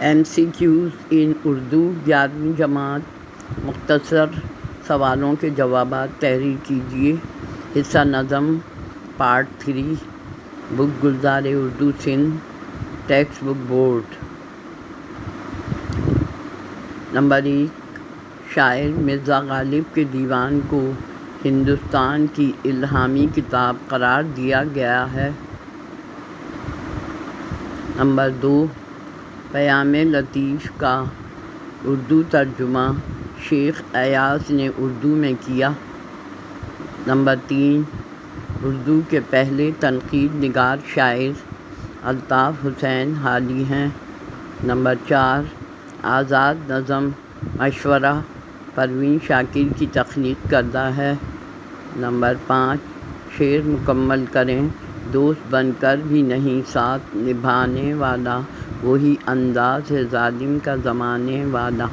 MCQs ان اردو 11ویں جماعت مختصر سوالوں کے جوابات تحریر کیجیے۔ حصہ نظم part 3 book Gulzar Urdu Sindh text book board. Number 1، شاعر مرزا غالب کے دیوان کو ہندوستان کی الہامی کتاب قرار دیا گیا ہے۔ نمبر 2، پیام لطیف کا اردو ترجمہ شیخ ایاز نے اردو میں کیا۔ نمبر 3، اردو کے پہلے تنقید نگار شاعر الطاف حسین حالی ہیں۔ نمبر 4، آزاد نظم مشورہ پروین شاکر کی تخلیق کردہ ہے۔ نمبر 5، شعر مکمل کریں، دوست بن کر بھی نہیں ساتھ نبھانے والا وہی انداز ہے ظالم کا زمانے والا۔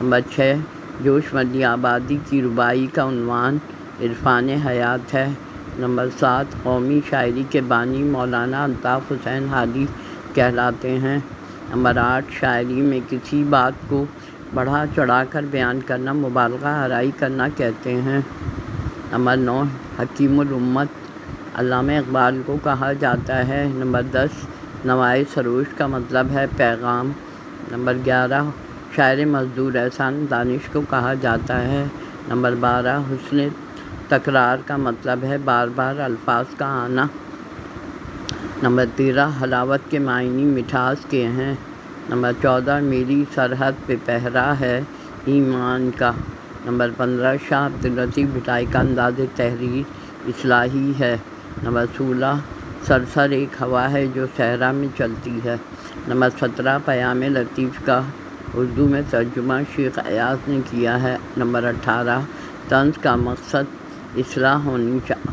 نمبر 6، جوش ملی آبادی کی رباعی کا عنوان عرفان حیات ہے۔ نمبر 7، قومی شاعری کے بانی مولانا الطاف حسین حالی کہلاتے ہیں۔ نمبر 8، شاعری میں کسی بات کو بڑھا چڑھا کر بیان کرنا مبالغہ آرائی کرنا کہتے ہیں۔ نمبر 9، حکیم الامت علامہ اقبال کو کہا جاتا ہے۔ نمبر 10، نوائے سروش کا مطلب ہے پیغام۔ نمبر 11، شاعر مزدور احسان دانش کو کہا جاتا ہے۔ نمبر 12، حسن تکرار کا مطلب ہے بار بار الفاظ کا آنا۔ نمبر 13، حلاوت کے معنی مٹھاس کے ہیں۔ نمبر 14، میری سرحد پہ پہرا ہے ایمان کا۔ نمبر 15، شاہ عبداللطیف بھٹائی کا انداز تحریر اصلاحی ہے۔ نمبر 16، سرسر ایک ہوا ہے جو صحرا میں چلتی ہے۔ نمبر 17، پیام لطیف کا اردو میں ترجمہ شیخ ایاز نے کیا ہے۔ نمبر 18، طنز کا مقصد اصلاح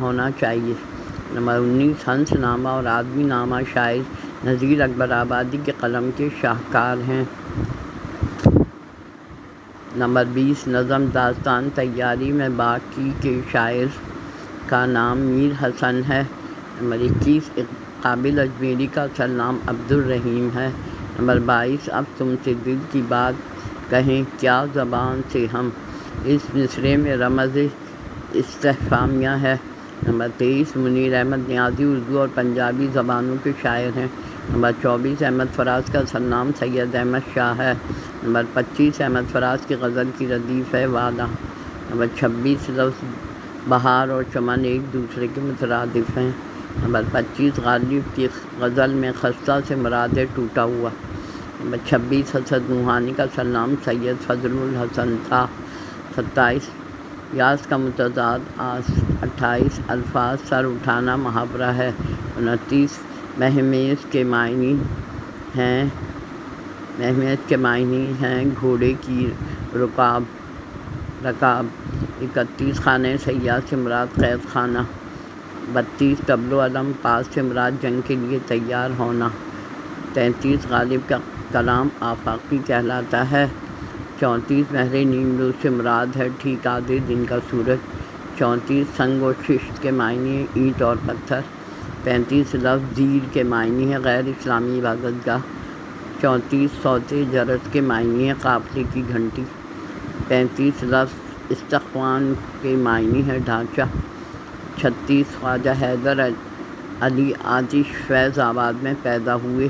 ہونا چاہیے۔ نمبر 19، ہنس نامہ اور آدمی نامہ شاعر نذیر اکبر آبادی کے قلم کے شاہکار ہیں۔ نمبر 20، نظم داستان تیاری میں باقی کے شاعر کا نام میر حسن ہے۔ نمبر 21، قابل اجمیری کا اصل نام عبدالرحیم ہے۔ نمبر 22، اب تم سے دل کی بات کہیں کیا زبان سے ہم، اس مصرعے میں رمز استفہامیہ ہے۔ نمبر 23، منیر احمد نیازی اردو اور پنجابی زبانوں کے شاعر ہیں۔ نمبر 24، احمد فراز کا اصل نام سید احمد شاہ ہے۔ نمبر 25، احمد فراز کی غزل کی ردیف ہے والا۔ نمبر 26، لفظ بہار اور چمن ایک دوسرے کے مترادف ہیں۔ نمبر 25، غالب کی غزل میں خستہ سے مراد ہے ٹوٹا ہوا۔ نمبر 26، حسن روحانی کا اصل نام سید فضل الحسن تھا۔ 27، یاس کا متضاد آس۔ 28، الفاظ سر اٹھانا محاورہ ہے۔ 29، مہمیز کے معنی ہیں گھوڑے کی رکاب۔ 31، خانہ سیاح سے مراد قید خانہ۔ 32، طبل و علم پاس سے مراد جنگ کے لیے تیار ہونا۔ 33، غالب کا کلام آفاقی کہلاتا ہے۔ 34، مہر نیم روز سے مراد ہے ٹھیک آدھے دن کا سورج۔ 34، سنگ و ششت کے معنی ہیں اینٹ اور پتھر۔ 35، لفظ دیر کے معنی ہے غیر اسلامی عبادت گاہ۔ 34، صوت جرس کے معنی ہے قافلے کی گھنٹی۔ 35، لفظ استخوان کے معنی ہے ڈھانچہ۔ 36، خواجہ حیدر علی آتش فیض آباد میں پیدا ہوئے۔